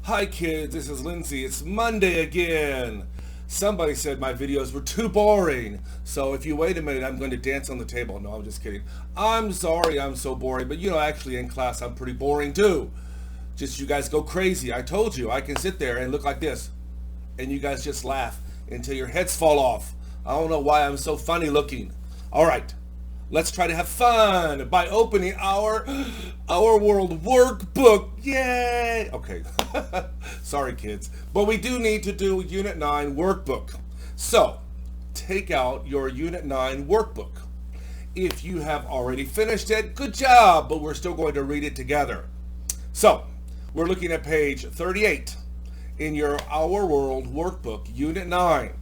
Hi kids, this is Lindsay. It's Monday again. Somebody said my videos were too boring. So if you wait a minute, I'm going to dance on the table. No, I'm just kidding. I'm sorry I'm so boring, but actually in class I'm pretty boring too. Just you guys go crazy. I told you I can sit there and look like this. And you guys just laugh until your heads fall off. I don't know why I'm so funny looking. All right. Let's try to have fun by opening our world workbook. Yay! Okay. Sorry, kids. But we do need to do Unit 9 workbook. So, take out your Unit 9 workbook. If you have already finished it, good job, but we're still going to read it together. So, we're looking at page 38 in your Our World workbook, Unit 9.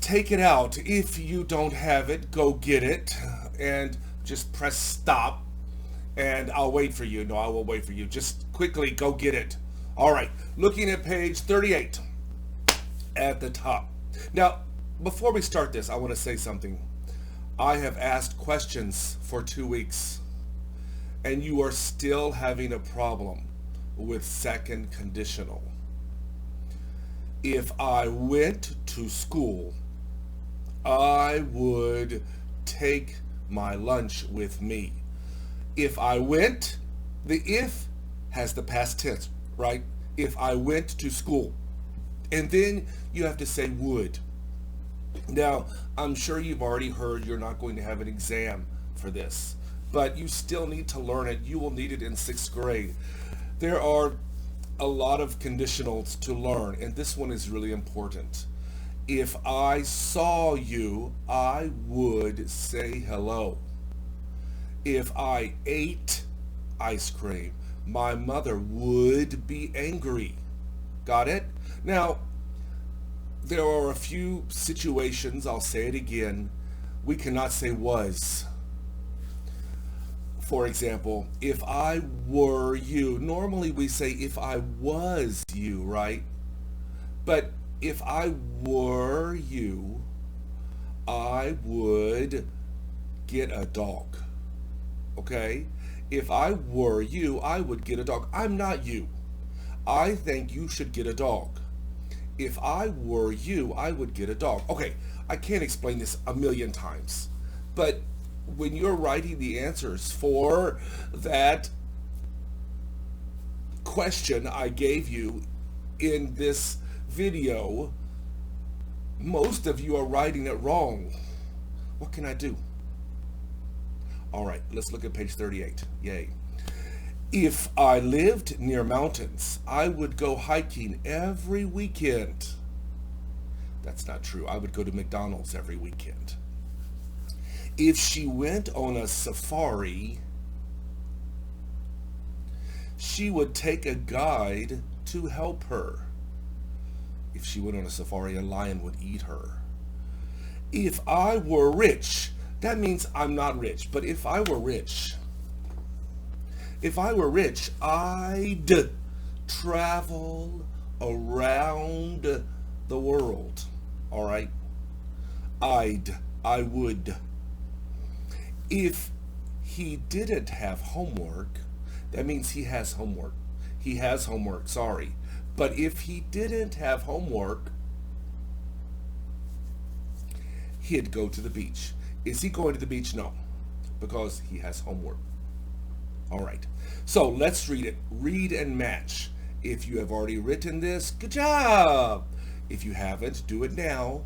Take it out. If you don't have it, go get it and just press stop and I'll wait for you. No, I will wait for you. Just quickly go get it. All right, looking at page 38 at the top. Now, before we start this, I want to say something. I have asked questions for 2 weeks and you are still having a problem with second conditional. If I went to school, I would take my lunch with me. If I went, the if has the past tense, right? If I went to school. And then you have to say would. Now, I'm sure you've already heard you're not going to have an exam for this, but you still need to learn it. You will need it in 6th grade. There are a lot of conditionals to learn, and this one is really important. If I saw you, I would say hello. If I ate ice cream, my mother would be angry. Got it? Now, there are a few situations, I'll say it again, we cannot say was. For example, if I were you, normally we say if I was you, right? But if I were you, I would get a dog. Okay? If I were you, I would get a dog. I'm not you. I think you should get a dog. If I were you, I would get a dog. Okay, I can't explain this a million times, but when you're writing the answers for that question I gave you in this video, most of you are writing it wrong. What can I do? All right, let's look at page 38. Yay. If I lived near mountains, I would go hiking every weekend. That's not true. I would go to McDonald's every weekend. If she went on a safari, she would take a guide to help her. If she went on a safari, a lion would eat her. If I were rich, that means I'm not rich, but if I were rich, I'd travel around the world. All right? I would. If he didn't have homework, that means he has homework. He has homework, sorry. But if he didn't have homework, he'd go to the beach. Is he going to the beach? No, because he has homework. All right, so let's read it. Read and match. If you have already written this, good job. If you haven't, do it now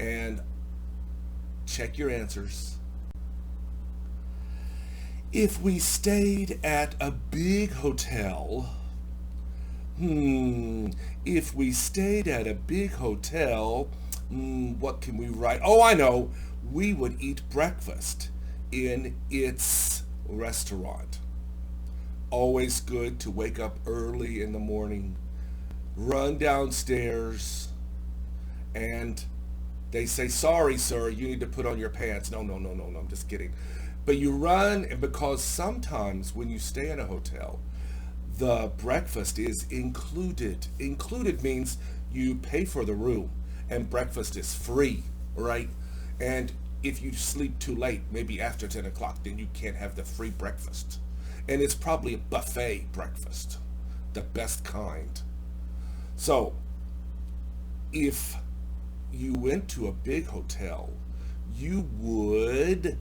and check your answers. If we stayed at a big hotel, if we stayed at a big hotel, what can we write? Oh, I know. We would eat breakfast in its restaurant. Always good to wake up early in the morning, run downstairs, and they say, sorry, sir, you need to put on your pants. No, I'm just kidding. But you run, and because sometimes when you stay in a hotel, the breakfast is included. Included means you pay for the room and breakfast is free, right? And if you sleep too late, maybe after 10 o'clock, then you can't have the free breakfast. And it's probably a buffet breakfast. the best kind. So, if you went to a big hotel, you would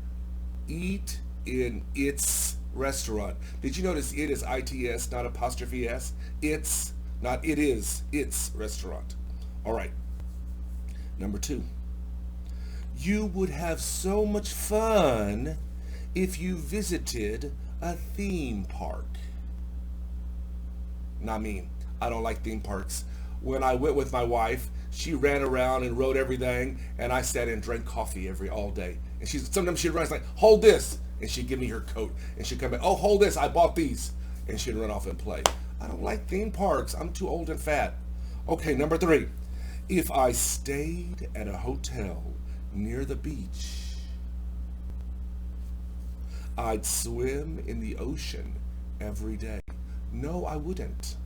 eat in its restaurant. Did you notice it is ITS, not apostrophe S? It's, not it is, its restaurant. All right. Number 2. You would have so much fun if you visited a theme park. Not me. I don't like theme parks. When I went with my wife, she ran around and rode everything, and I sat and drank coffee all day. And sometimes she'd run, like, hold this, and she'd give me her coat, and she'd come back, oh, hold this, I bought these, and she'd run off and play. I don't like theme parks. I'm too old and fat. Okay, number 3. If I stayed at a hotel near the beach, I'd swim in the ocean every day. No, I wouldn't.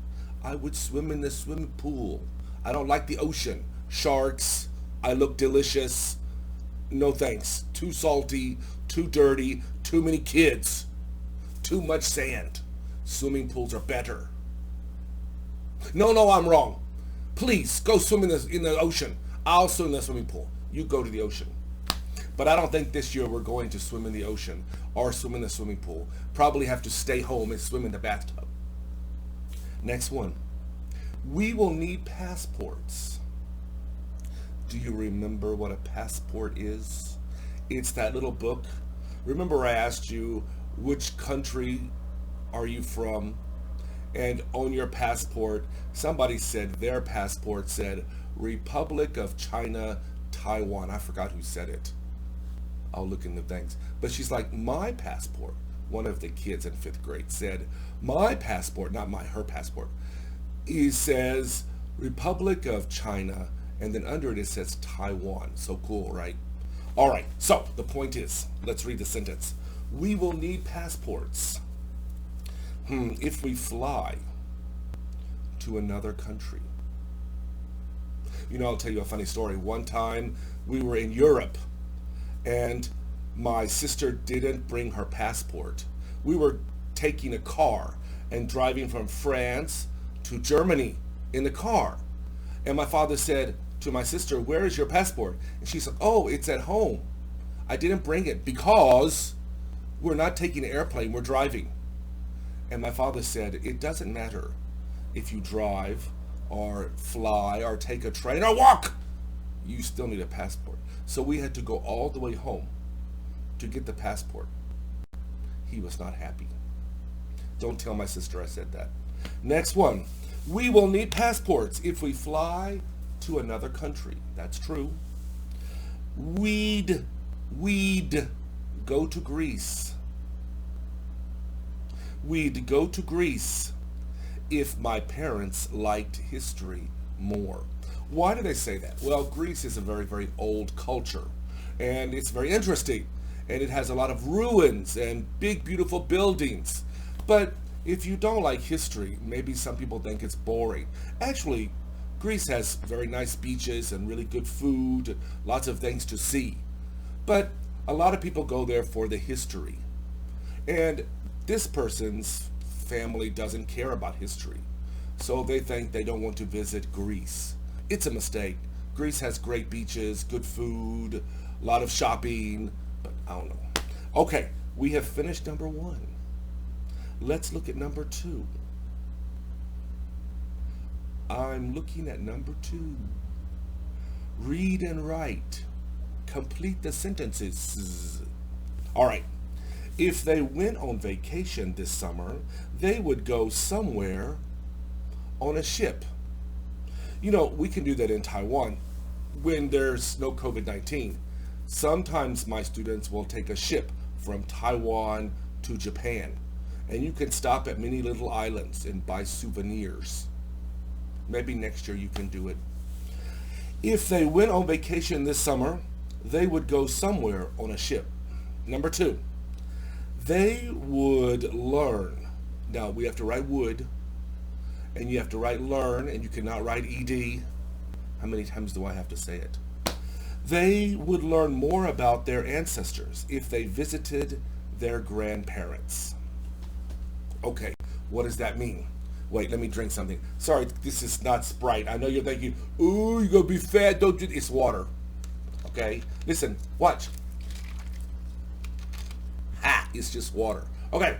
I would swim in the swimming pool. I don't like the ocean. Sharks. I look delicious. No thanks. Too salty, too dirty, too many kids, too much sand. Swimming pools are better. No, I'm wrong. Please, go swim in the ocean. I'll swim in the swimming pool. You go to the ocean. But I don't think this year we're going to swim in the ocean or swim in the swimming pool. Probably have to stay home and swim in the bathtub. Next one. We will need passports. Do you remember what a passport is? It's that little book. Remember I asked you, which country are you from? And on your passport, somebody said their passport said Republic of China, Taiwan. I forgot who said it. I'll look in the things. But she's like, my passport. One of the kids in 5th grade said, my passport, not her passport. He says Republic of China, and then under it says Taiwan. So cool, right? All right, so the point is, let's read the sentence. We will need passports if we fly to another country. You know, I'll tell you a funny story. One time we were in Europe, and my sister didn't bring her passport. We were taking a car and driving from France to Germany in the car. And my father said to my sister, where is your passport? And she said, oh, it's at home. I didn't bring it because we're not taking an airplane, we're driving. And my father said, it doesn't matter if you drive or fly or take a train or walk. You still need a passport. So we had to go all the way home to get the passport. He was not happy. Don't tell my sister I said that. Next one. We will need passports if we fly to another country. That's true. We'd go to Greece. We'd go to Greece if my parents liked history more. Why do they say that? Well, Greece is a very, very old culture, and it's very interesting, and it has a lot of ruins and big, beautiful buildings. But if you don't like history, maybe some people think it's boring. Actually, Greece has very nice beaches and really good food, lots of things to see. But a lot of people go there for the history. And this person's family doesn't care about history, so they think they don't want to visit Greece. It's a mistake. Greece has great beaches, good food, a lot of shopping, but I don't know. Okay, we have finished number 1. Let's look at number 2. I'm looking at number 2. Read and write. Complete the sentences. All right. If they went on vacation this summer, they would go somewhere on a ship. You know, we can do that in Taiwan when there's no COVID-19. Sometimes my students will take a ship from Taiwan to Japan, and you can stop at many little islands and buy souvenirs. Maybe next year you can do it. If they went on vacation this summer, they would go somewhere on a ship. Number 2, they would learn. Now we have to write would, and you have to write learn, and you cannot write ed. How many times do I have to say it? They would learn more about their ancestors if they visited their grandparents. Okay, what does that mean? Wait, let me drink something. Sorry, this is not Sprite. I know you're thinking, ooh, you're going to be fat. Don't do It's water. Okay? Listen, watch. Ha! It's just water. Okay.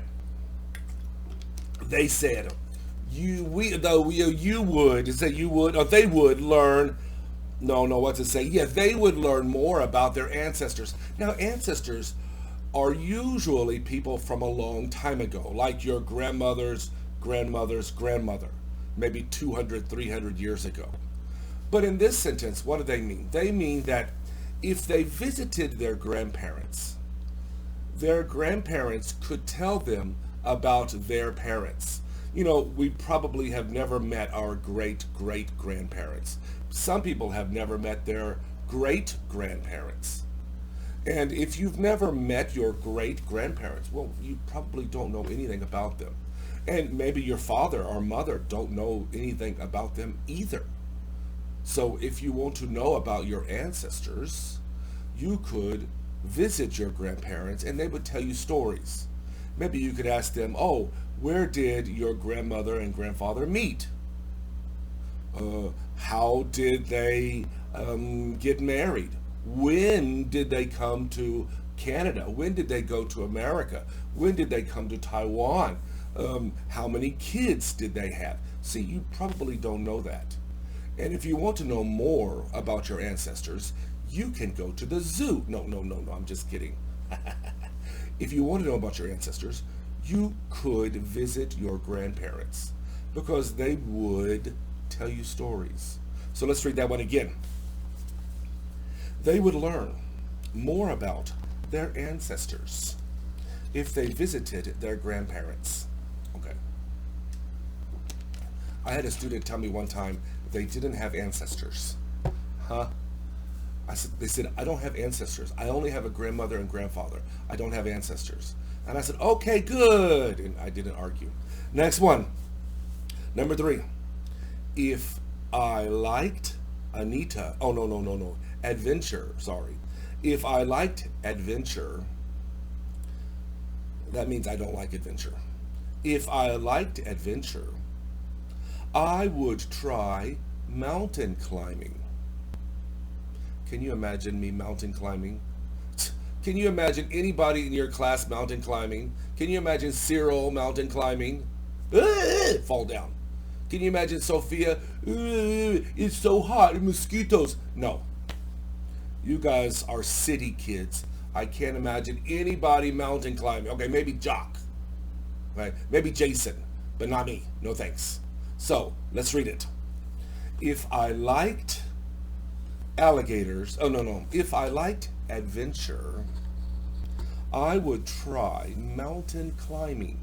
They said, you would, or they would learn, what's it say? Yeah, they would learn more about their ancestors. Now, ancestors are usually people from a long time ago, like your grandmother's grandmother's grandmother, maybe 200, 300 years ago. But in this sentence, what do they mean? They mean that if they visited their grandparents could tell them about their parents. We probably have never met our great-great-grandparents. Some people have never met their great-grandparents. And if you've never met your great-grandparents, well, you probably don't know anything about them. And maybe your father or mother don't know anything about them either. So if you want to know about your ancestors, you could visit your grandparents and they would tell you stories. Maybe you could ask them, oh, where did your grandmother and grandfather meet? How did they get married? When did they come to Canada? When did they go to America? When did they come to Taiwan? How many kids did they have? See, you probably don't know that. And if you want to know more about your ancestors, you can go to the zoo. No, I'm just kidding. If you want to know about your ancestors, you could visit your grandparents because they would tell you stories. So let's read that one again. They would learn more about their ancestors if they visited their grandparents. Okay. I had a student tell me one time they didn't have ancestors. Huh? They said, I don't have ancestors. I only have a grandmother and grandfather. I don't have ancestors. And I said, okay, good. And I didn't argue. Next one. Number 3. If I liked Anita, adventure, sorry. If I liked adventure, that means I don't like adventure. If I liked adventure, I would try mountain climbing. Can you imagine me mountain climbing? Can you imagine anybody in your class mountain climbing? Can you imagine Cyril mountain climbing? Fall down. Can you imagine Sophia? It's so hot, mosquitoes. No. You guys are city kids. I can't imagine anybody mountain climbing. Okay, maybe Jock. Right? Maybe Jason, but not me. No thanks. So, let's read it. If I liked alligators, if I liked adventure, I would try mountain climbing.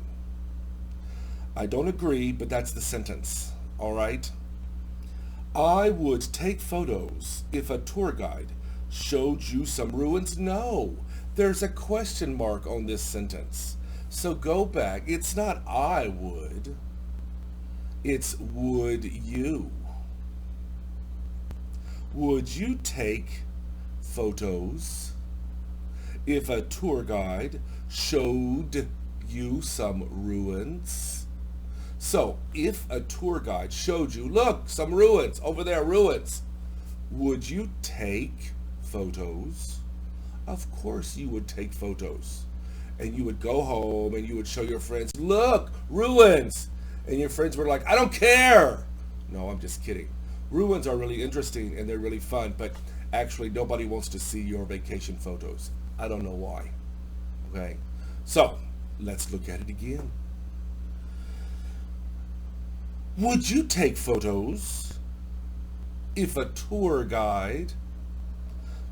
I don't agree, but that's the sentence, all right? I would take photos if a tour guide showed you some ruins. No, there's a question mark on this sentence. So go back. It's not I would. It's would you. Would you take photos if a tour guide showed you some ruins? So, if a tour guide showed you, look, some ruins, over there, ruins, would you take photos? Of course you would take photos. And you would go home and you would show your friends, look, ruins. And your friends were like, I don't care. No, I'm just kidding. Ruins are really interesting and they're really fun, but actually nobody wants to see your vacation photos. I don't know why. Okay? So, let's look at it again. Would you take photos if a tour guide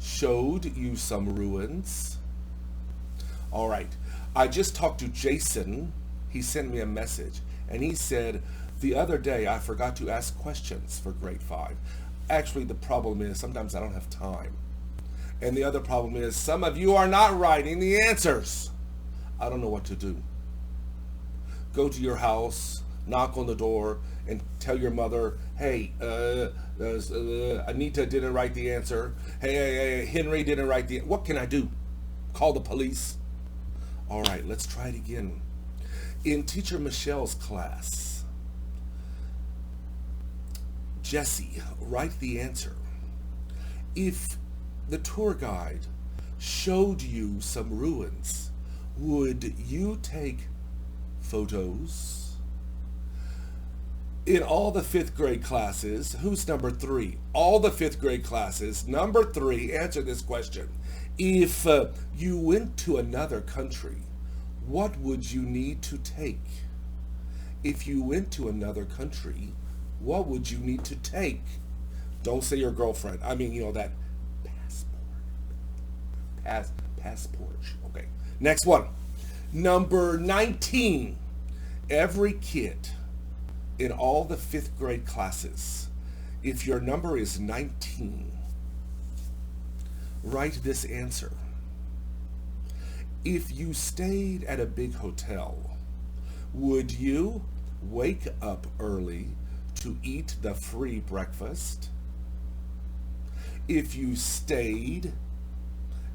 showed you some ruins? All right. I just talked to Jason. He sent me a message and he said, the other day I forgot to ask questions for grade 5. Actually, the problem is sometimes I don't have time. And the other problem is some of you are not writing the answers. I don't know what to do. Go to your house, knock on the door, and tell your mother, hey, Anita didn't write the answer. Hey, Henry didn't write the answer. What can I do? Call the police? All right, let's try it again. In Teacher Michelle's class, Jesse, write the answer. If the tour guide showed you some ruins, would you take photos? In all the fifth grade classes, who's number 3? All the fifth grade classes, number 3, answer this question. If you went to another country, what would you need to take? If you went to another country, what would you need to take? Don't say your girlfriend. I mean, that passport. Passport. Okay. Next one. Number 19. Every kid in all the fifth grade classes, if your number is 19, write this answer. If you stayed at a big hotel, would you wake up early to eat the free breakfast? If you stayed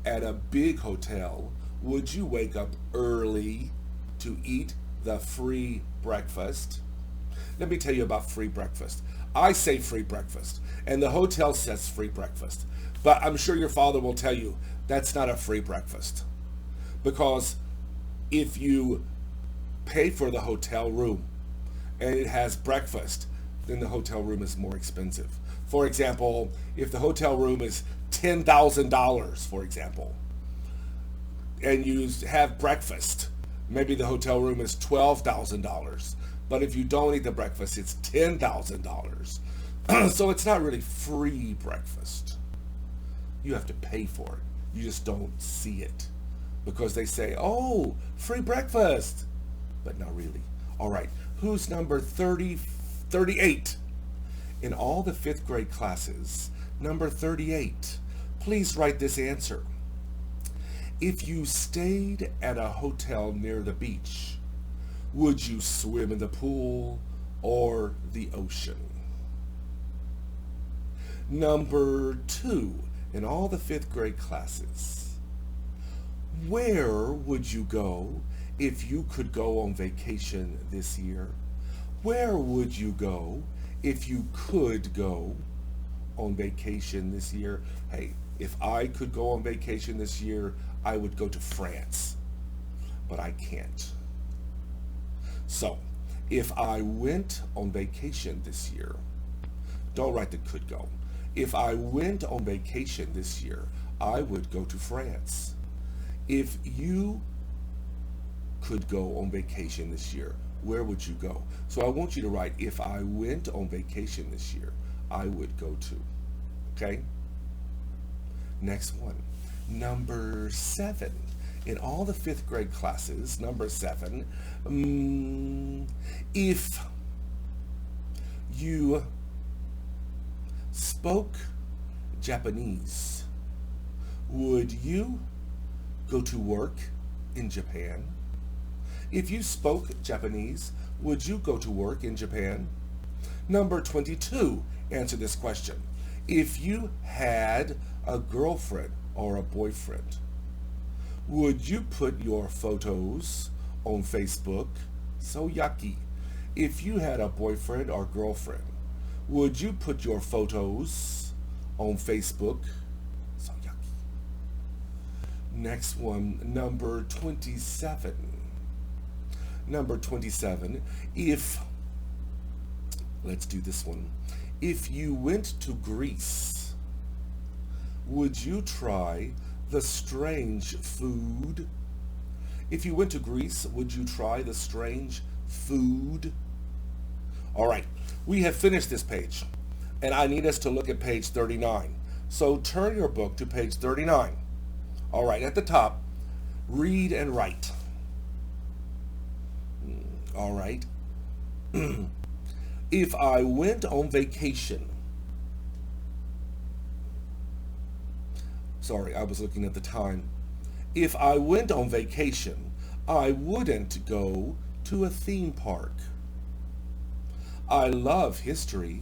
at a big hotel, would you wake up early to eat the free breakfast? Let me tell you about free breakfast. I say free breakfast, and the hotel says free breakfast. But I'm sure your father will tell you that's not a free breakfast. Because if you pay for the hotel room and it has breakfast, then the hotel room is more expensive. For example, if the hotel room is $10,000, for example, and you have breakfast, maybe the hotel room is $12,000. But if you don't eat the breakfast, it's $10,000. So it's not really free breakfast. You have to pay for it. You just don't see it. Because they say, oh, free breakfast. But not really. All right, who's number 38? In all the fifth grade classes, number 38. Please write this answer. If you stayed at a hotel near the beach, would you swim in the pool or the ocean? Number 2, in all the fifth grade classes, where would you go if you could go on vacation this year? Where would you go if you could go on vacation this year? Hey, if I could go on vacation this year, I would go to France, but I can't. So, if I went on vacation this year, don't write the could go. If I went on vacation this year, I would go to France. If you could go on vacation this year, where would you go? So I want you to write, if I went on vacation this year, I would go to. Okay? Next one. Number 7. In all the fifth grade classes, number 7, if you spoke Japanese, would you go to work in Japan? If you spoke Japanese, would you go to work in Japan? Number 22, answer this question. If you had a girlfriend or a boyfriend, would you put your photos on Facebook? So yucky. If you had a boyfriend or girlfriend, would you put your photos on Facebook? So yucky. Next one, number 27. Number 27, let's do this one. If you went to Greece, would you try the strange food? If you went to Greece, would you try the strange food? All right, we have finished this page, and I need us to look at page 39. So turn your book to page 39. All right, at the top, read and write. All right. If I went on vacation, sorry, I was looking at the time. If I went on vacation, I wouldn't go to a theme park. I love history,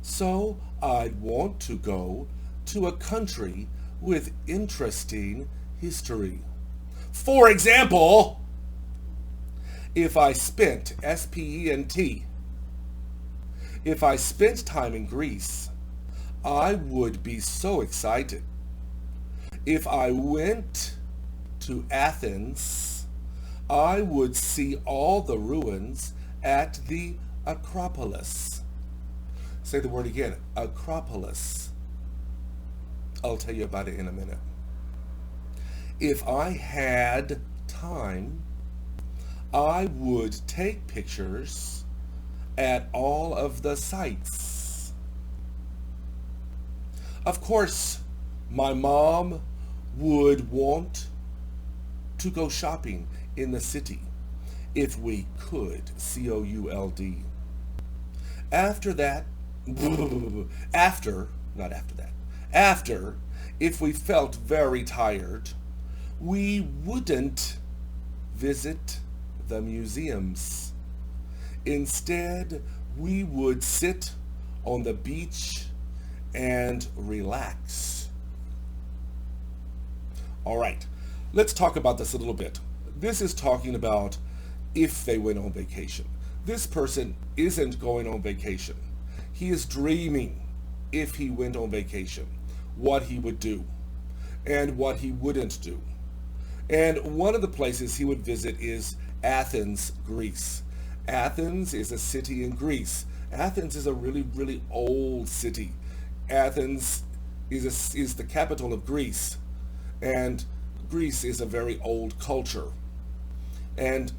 so I'd want to go to a country with interesting history. For example, if I spent, S-P-E-N-T, If I spent time in Greece, I would be so excited. If I went to Athens, I would see all the ruins at the Acropolis. Say the word again, Acropolis. I'll tell you about it in a minute. If I had time, I would take pictures at all of the sites. Of course, my mom would want to go shopping in the city if we could, C-O-U-L-D. After that, after, if we felt very tired, we wouldn't visit the museums. Instead, we would sit on the beach and relax. All right, let's talk about this a little bit. This is talking about if they went on vacation. This person isn't going on vacation. He is dreaming if he went on vacation, what he would do and what he wouldn't do. And one of the places he would visit is Athens, Greece. Athens is a city in Greece. Athens is a really, really old city. Athens is the capital of Greece. And Greece is a very old culture. And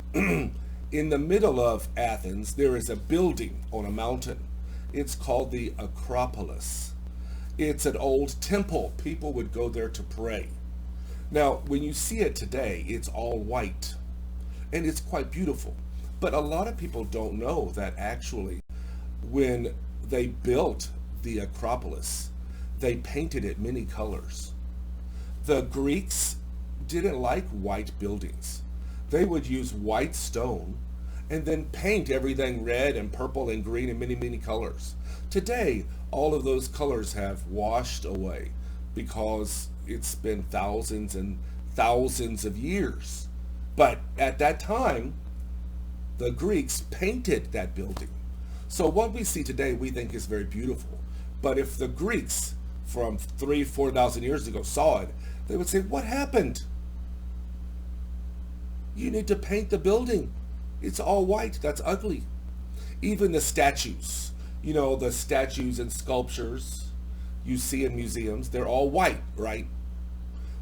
in the middle of Athens, there is a building on a mountain. It's called the Acropolis. It's an old temple. People would go there to pray. Now, when you see it today, it's all white. And it's quite beautiful. But a lot of people don't know that actually, when they built the Acropolis, they painted it many colors. The Greeks didn't like white buildings. They would use white stone and then paint everything red and purple and green and many, many colors. Today, all of those colors have washed away because it's been thousands and thousands of years. But at that time, the Greeks painted that building. So what we see today, we think is very beautiful. But if the Greeks from 3,000-4,000 years ago saw it, they would say, what happened? You need to paint the building. It's all white. That's ugly. Even the statues, you know, the statues and sculptures you see in museums, they're all white, right?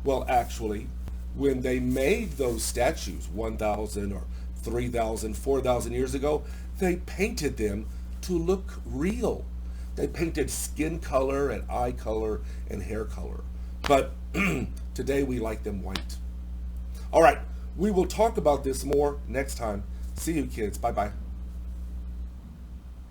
Well, actually, when they made those statues 1,000 or 3,000, 4,000 years ago, they painted them to look real. They painted skin color and eye color and hair color. But today we like them white. All right, we will talk about this more next time. See you, kids. Bye-bye.